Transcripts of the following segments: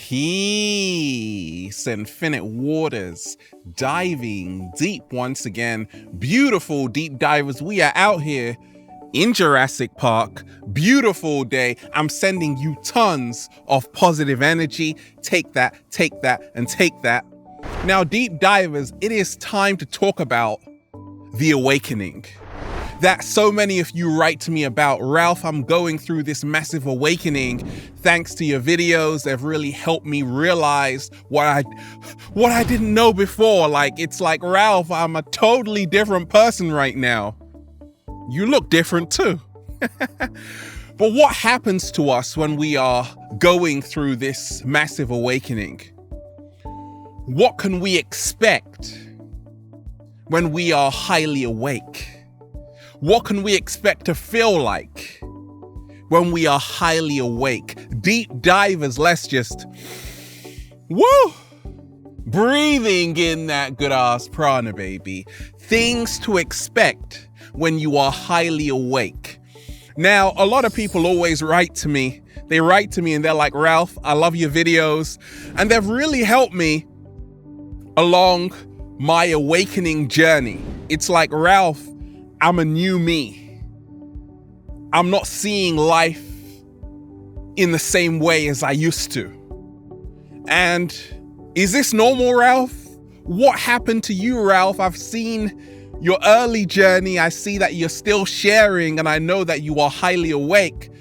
Peace, infinite waters, diving deep once again. Beautiful deep divers, we are out here in Jurassic Park. Beautiful day. I'm sending you tons of positive energy. Take that, and take that. Now, deep divers, it is time to talk about the awakening that so many of you write to me about. Ralph, I'm going through this massive awakening. Thanks to your videos, they've really helped me realize what I didn't know before. It's like, Ralph, I'm a totally different person right now. You look different too. But what happens to us when we are going through this massive awakening? What can we expect when we are highly awake? What can we expect to feel like when we are highly awake? Deep divers, let's just, breathing in that good ass prana, baby. Things to expect when you are highly awake. Now, a lot of people always write to me. They write to me and they're like, Ralph, I love your videos. And they've really helped me along my awakening journey. It's like, Ralph, I'm a new me. I'm not seeing life in the same way as I used to. And is this normal, Ralph? What happened to you, Ralph? I've seen your early journey. I see that you're still sharing, and I know that you are highly awake.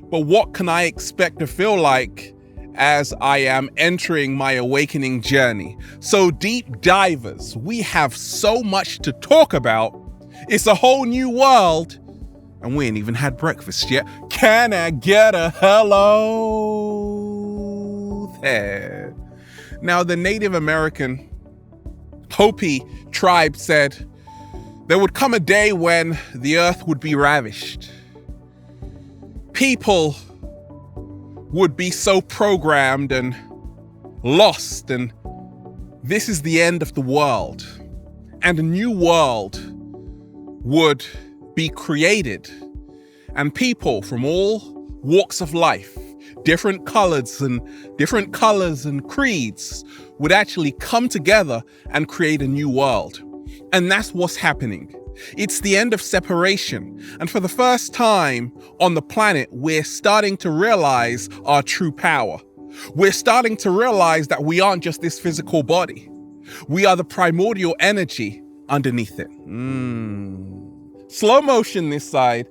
But what can I expect to feel like as I am entering my awakening journey? So, deep divers, we have so much to talk about. It's a whole new world, and we ain't even had breakfast yet. Can I get a hello there? Now, the Native American Hopi tribe said there would come a day when the earth would be ravished. People would be so programmed and lost, and this is the end of the world. And a new world would be created, and people from all walks of life, different colors and creeds would actually come together and create a new world. And that's what's happening. It's the end of separation. And for the first time on the planet, we're starting to realize our true power. We're starting to realize that we aren't just this physical body. We are the primordial energy underneath it. Slow motion this side.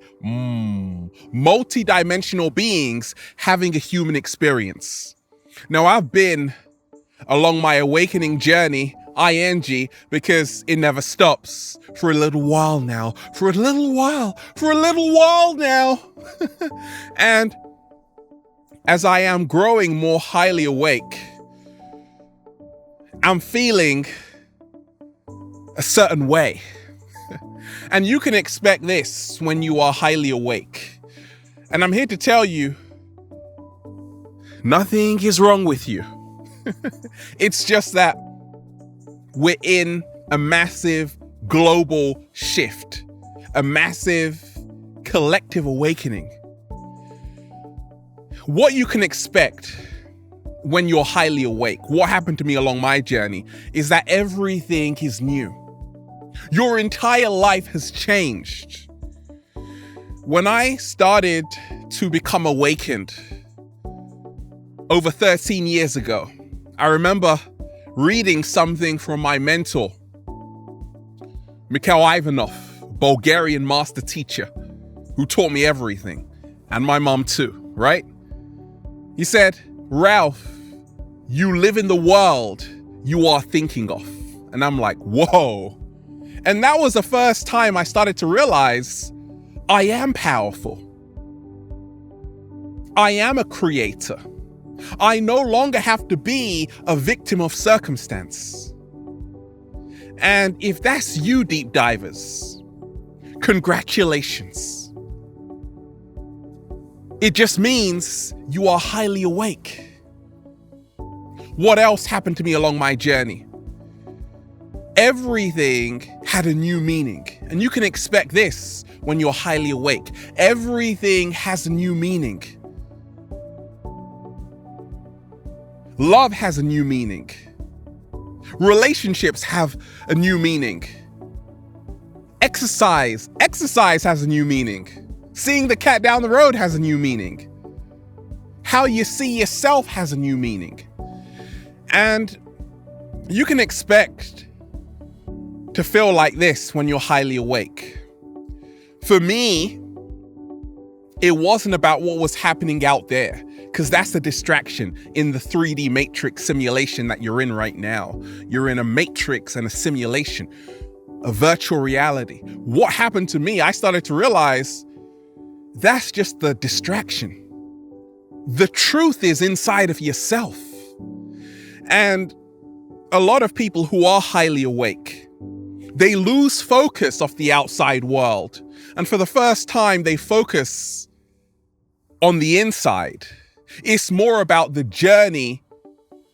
Multi-dimensional beings having a human experience. Now, I've been along my awakening journey, ing, because it never stops, for a little while now. And as I am growing more highly awake, I'm feeling a certain way. And you can expect this when you are highly awake. And I'm here to tell you, nothing is wrong with you. It's just that we're in a massive global shift, a massive collective awakening. What you can expect when you're highly awake, what happened to me along my journey, is that everything is new. Your entire life has changed. When I started to become awakened over 13 years ago, I remember reading something from my mentor, Mikhail Ivanov, Bulgarian master teacher, who taught me everything, and my mom too, right? He said, Ralph, you live in the world you are thinking of. And I'm like, whoa. And that was the first time I started to realize I am powerful. I am a creator. I no longer have to be a victim of circumstance. And if that's you, deep divers, congratulations. It just means you are highly awake. What else happened to me along my journey? Everything had a new meaning. And you can expect this when you're highly awake. Everything has a new meaning. Love has a new meaning. Relationships have a new meaning. Exercise has a new meaning. Seeing the cat down the road has a new meaning. How you see yourself has a new meaning. And you can expect to feel like this when you're highly awake. For me, it wasn't about what was happening out there, because that's the distraction in the 3D matrix simulation that you're in right now. You're in a matrix and a simulation, a virtual reality. What happened to me, I started to realize that's just the distraction. The truth is inside of yourself. And a lot of people who are highly awake, they lose focus of the outside world. And for the first time, they focus on the inside. It's more about the journey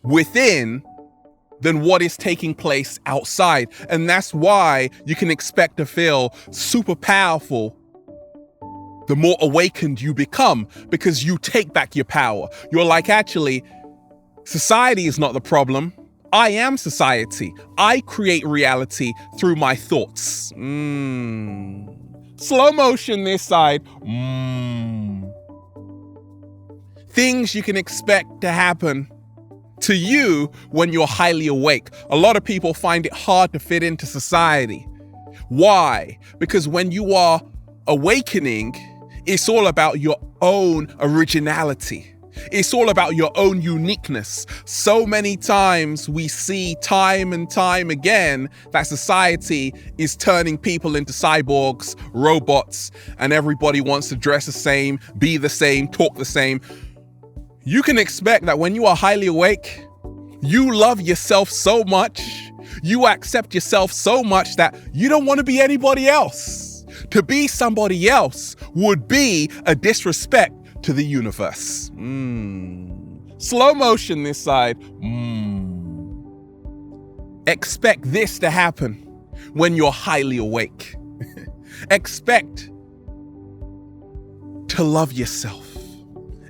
within than what is taking place outside. And that's why you can expect to feel super powerful the more awakened you become, because you take back your power. You're like, actually, society is not the problem. I am society. I create reality through my thoughts. Slow motion this side. Things you can expect to happen to you when you're highly awake. A lot of people find it hard to fit into society. Why? Because when you are awakening, it's all about your own originality. It's all about your own uniqueness. So many times we see time and time again that society is turning people into cyborgs, robots, and everybody wants to dress the same, be the same, talk the same. You can expect that when you are highly awake, you love yourself so much, you accept yourself so much that you don't want to be anybody else. To be somebody else would be a disrespect to the universe. Slow motion this side. Expect this to happen when you're highly awake. Expect to love yourself.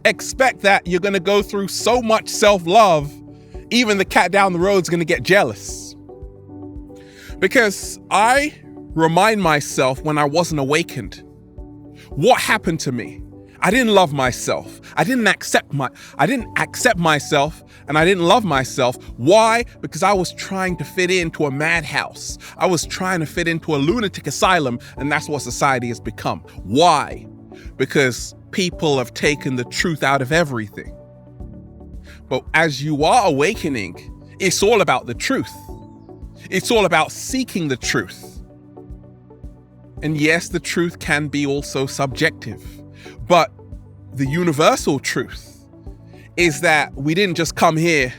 Expect that you're going to go through so much self-love, even the cat down the road is going to get jealous. Because I remind myself when I wasn't awakened, what happened to me? I didn't love myself. I didn't accept myself, and I didn't love myself. Why? Because I was trying to fit into a madhouse. I was trying to fit into a lunatic asylum, and that's what society has become. Why? Because people have taken the truth out of everything. But as you are awakening, it's all about the truth. It's all about seeking the truth. And yes, the truth can be also subjective, but the universal truth is that we didn't just come here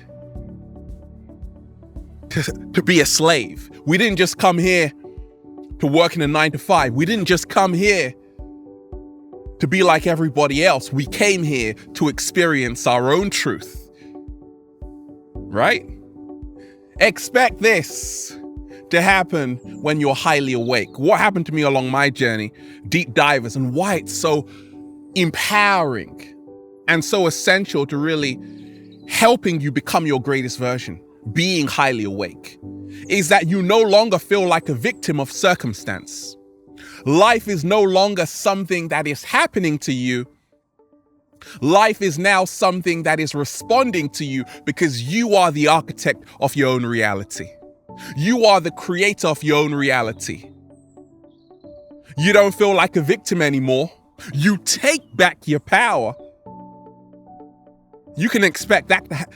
to be a slave. We didn't just come here to work in a 9-to-5. We didn't just come here to be like everybody else. We came here to experience our own truth, right? Expect this to happen when you're highly awake. What happened to me along my journey, deep divers, and why it's so empowering and so essential to really helping you become your greatest version, being highly awake, is that you no longer feel like a victim of circumstance. Life is no longer something that is happening to you. Life is now something that is responding to you because you are the architect of your own reality. You are the creator of your own reality. You don't feel like a victim anymore. You take back your power. You can expect that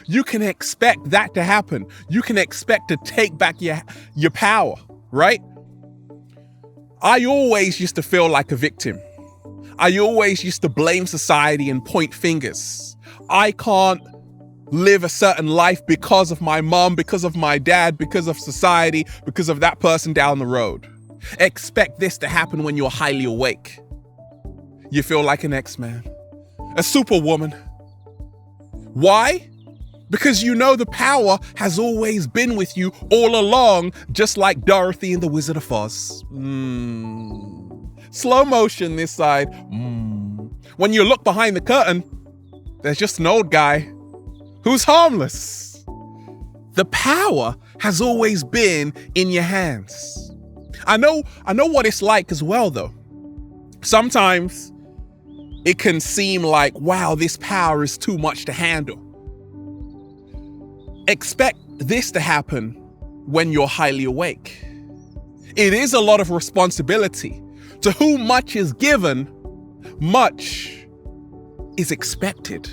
you can expect that to happen. You can expect to take back your power, right? I always used to feel like a victim. I always used to blame society and point fingers. I can't live a certain life because of my mom, because of my dad, because of society, because of that person down the road. Expect this to happen when you're highly awake. You feel like an X-Man, a superwoman. Why? Because you know the power has always been with you all along, just like Dorothy in The Wizard of Oz. Slow motion this side. When you look behind the curtain, there's just an old guy who's harmless. The power has always been in your hands. I know what it's like as well, though. Sometimes it can seem like, wow, this power is too much to handle. Expect this to happen when you're highly awake. It is a lot of responsibility. To whom much is given, much is expected.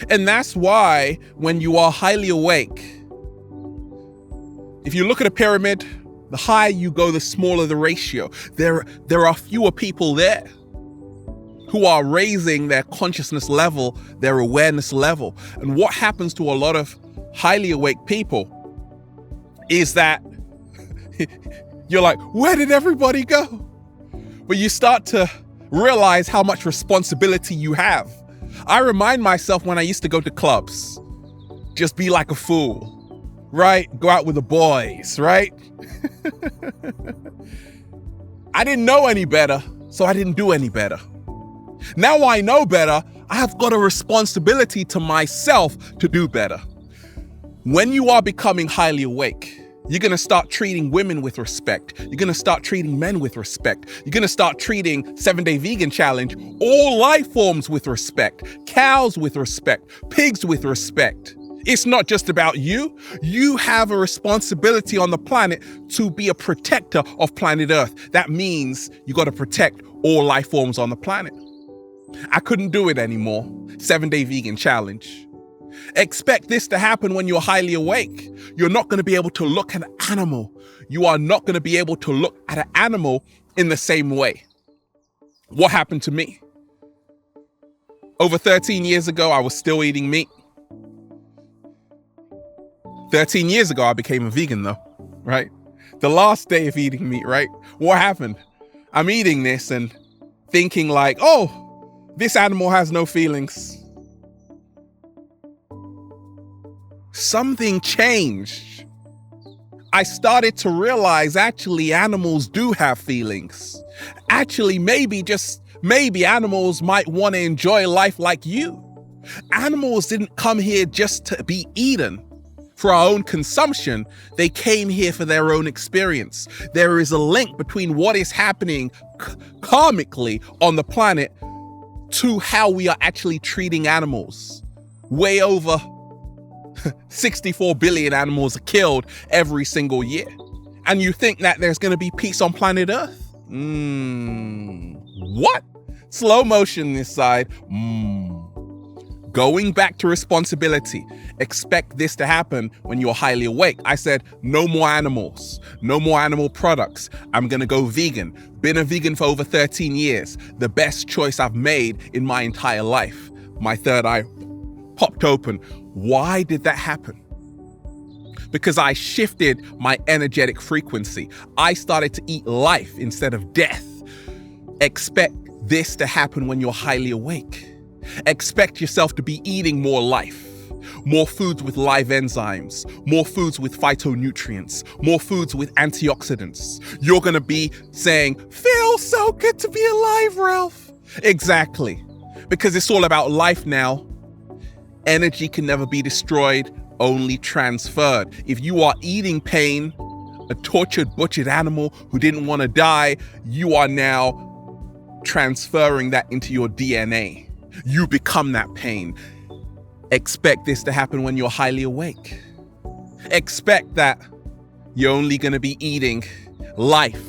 And that's why when you are highly awake, if you look at a pyramid, the higher you go, the smaller the ratio. There are fewer people there who are raising their consciousness level, their awareness level. And what happens to a lot of highly awake people is that you're like, where did everybody go? But you start to realize how much responsibility you have. I remind myself when I used to go to clubs, just be like a fool, right? Go out with the boys, right? I didn't know any better, so I didn't do any better. Now I know better, I have got a responsibility to myself to do better. When you are becoming highly awake, you're going to start treating women with respect. You're going to start treating men with respect. You're going to start treating 7-Day Vegan Challenge, all life forms with respect, cows with respect, pigs with respect. It's not just about you. You have a responsibility on the planet to be a protector of planet Earth. That means you got to protect all life forms on the planet. I couldn't do it anymore. 7-Day Vegan Challenge. Expect this to happen when you're highly awake. You're not going to be able to look at an animal. You are not going to be able to look at an animal in the same way. What happened to me? Over 13 years ago, I was still eating meat. 13 years ago, I became a vegan though, right? The last day of eating meat, right? What happened? I'm eating this and thinking like, oh, this animal has no feelings. Something changed. I started to realize actually animals do have feelings. Actually, maybe animals might want to enjoy life like you. Animals didn't come here just to be eaten for our own consumption. They came here for their own experience. There is a link between what is happening karmically on the planet to how we are actually treating animals. Way over 64 billion animals are killed every single year. And you think that there's going to be peace on planet Earth? What? Slow motion this side. Going back to responsibility. Expect this to happen when you're highly awake. I said, no more animals, no more animal products. I'm going to go vegan. Been a vegan for over 13 years. The best choice I've made in my entire life. My third eye popped open. Why did that happen? Because I shifted my energetic frequency. I started to eat life instead of death. Expect this to happen when you're highly awake. Expect yourself to be eating more life, more foods with live enzymes, more foods with phytonutrients, more foods with antioxidants. You're going to be saying, feels so good to be alive, Ralph. Exactly. Because it's all about life now. Energy can never be destroyed, only transferred. If you are eating pain, a tortured, butchered animal who didn't want to die, you are now transferring that into your DNA. You become that pain. Expect this to happen when you're highly awake. Expect that you're only going to be eating life,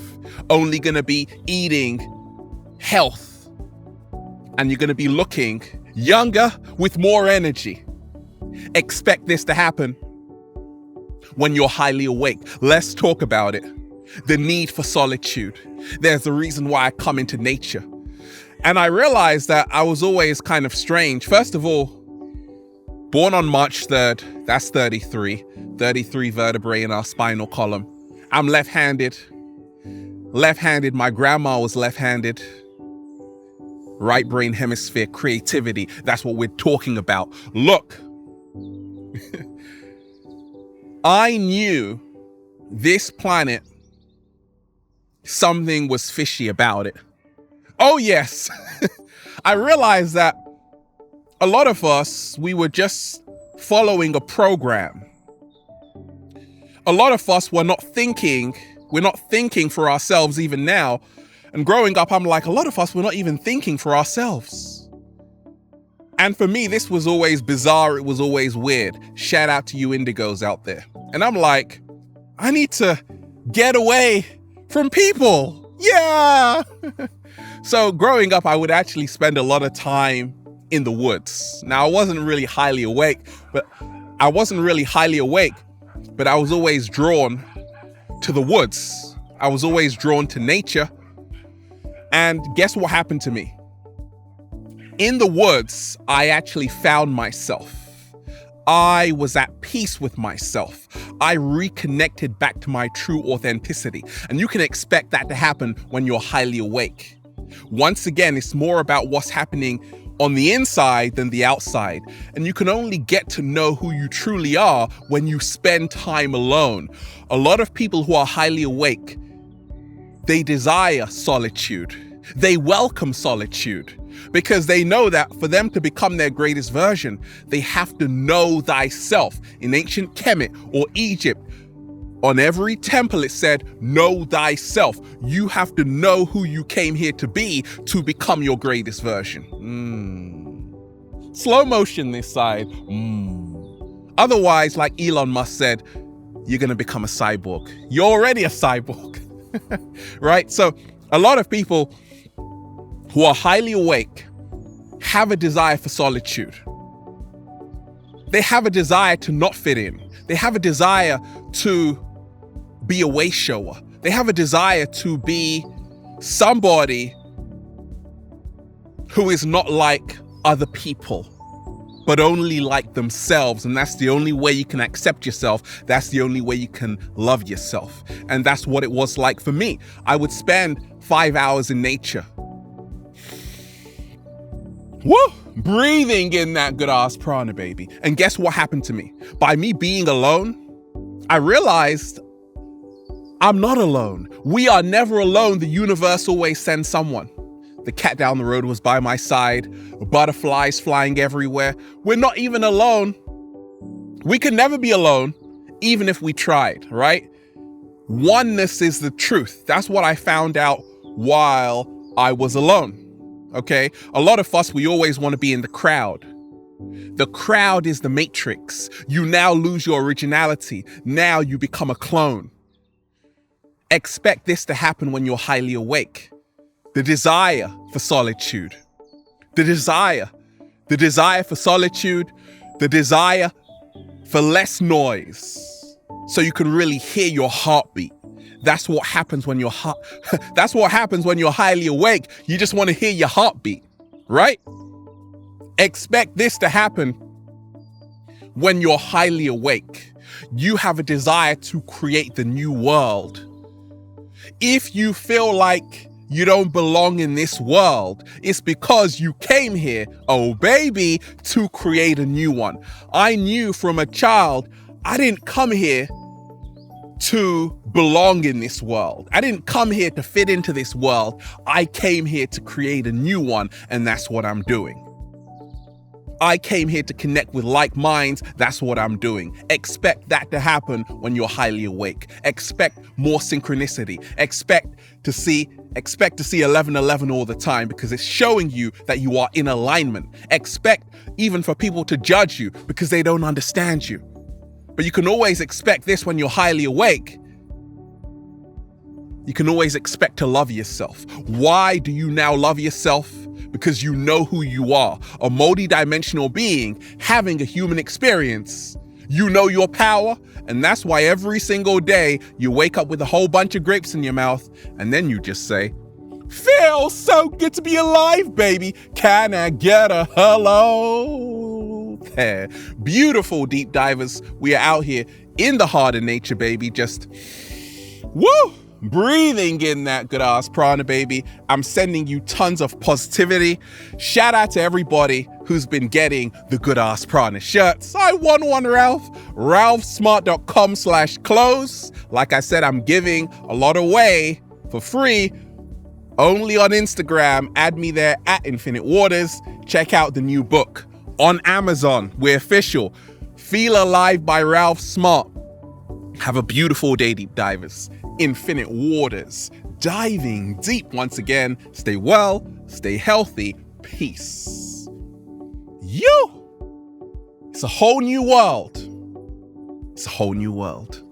only going to be eating health, and you're going to be looking younger with more energy. Expect this to happen when you're highly awake. Let's talk about it. The need for solitude. There's a reason why I come into nature. And I realized that I was always kind of strange. First of all, born on March 3rd, that's 33 vertebrae in our spinal column. I'm left-handed. My grandma was left-handed. Right brain hemisphere, creativity. That's what we're talking about. Look, I knew this planet, something was fishy about it. Oh yes, I realized that a lot of us, we were just following a program. A lot of us we're not thinking for ourselves even now. And growing up, I'm like, a lot of us were not even thinking for ourselves. And for me, this was always bizarre. It was always weird. Shout out to you indigos out there. And I'm like, I need to get away from people. Yeah. So growing up, I would actually spend a lot of time in the woods. Now, I wasn't really highly awake, but I was always drawn to the woods. I was always drawn to nature. And guess what happened to me? In the woods, I actually found myself. I was at peace with myself. I reconnected back to my true authenticity. And you can expect that to happen when you're highly awake. Once again, it's more about what's happening on the inside than the outside. And you can only get to know who you truly are when you spend time alone. A lot of people who are highly awake, they desire solitude. They welcome solitude because they know that for them to become their greatest version, they have to know thyself. In ancient Kemet or Egypt, on every temple it said, know thyself. You have to know who you came here to be to become your greatest version. Slow motion this side. Otherwise, like Elon Musk said, you're going to become a cyborg. You're already a cyborg, right? So a lot of people who are highly awake have a desire for solitude. They have a desire to not fit in. They have a desire to be a way shower. They have a desire to be somebody who is not like other people, but only like themselves. And that's the only way you can accept yourself. That's the only way you can love yourself. And that's what it was like for me. I would spend 5 hours in nature. Woo! Breathing in that good ass prana, baby. And guess what happened to me? By me being alone, I realized I'm not alone. We are never alone. The universe always sends someone. The cat down the road was by my side. Butterflies flying everywhere. We're not even alone. We could never be alone, even if we tried, right? Oneness is the truth. That's what I found out while I was alone. Okay, a lot of us, we always want to be in the crowd. The crowd is the matrix. You now lose your originality. Now you become a clone. Expect this to happen when you're highly awake. The desire for solitude. The desire for solitude. The desire for less noise. So you can really hear your heartbeat. That's what happens when you're that's what happens when you're highly awake. You just want to hear your heartbeat, right? Expect this to happen when you're highly awake. You have a desire to create the new world. If you feel like you don't belong in this world, it's because you came here, oh baby, to create a new one. I knew from a child, I didn't come here to belong in this world. I didn't come here to fit into this world. I came here to create a new one, and that's what I'm doing. I came here to connect with like minds. That's what I'm doing. Expect that to happen when you're highly awake. Expect more synchronicity. Expect to see 1111 all the time because it's showing you that you are in alignment. Expect even for people to judge you because they don't understand you. But you can always expect this when you're highly awake. You can always expect to love yourself. Why do you now love yourself? Because you know who you are, a multi-dimensional being having a human experience. You know your power, and that's why every single day you wake up with a whole bunch of grapes in your mouth, and then you just say, feels so good to be alive, baby. Can I get a hello? There. Beautiful deep divers. We are out here in the heart of nature, baby. Just, woo! Breathing in that good ass prana, baby. I'm sending you tons of positivity. Shout out to everybody who's been getting the good ass prana shirts. I won one, Ralph. ralphsmart.com/close. Like I said, I'm giving a lot away for free only on Instagram. Add me there at Infinite Waters. Check out the new book on Amazon. We're official. Feel Alive by Ralph Smart. Have a beautiful day, deep divers. Infinite waters, diving deep once again. Stay well, stay healthy, peace. It's a whole new world. It's a whole new world.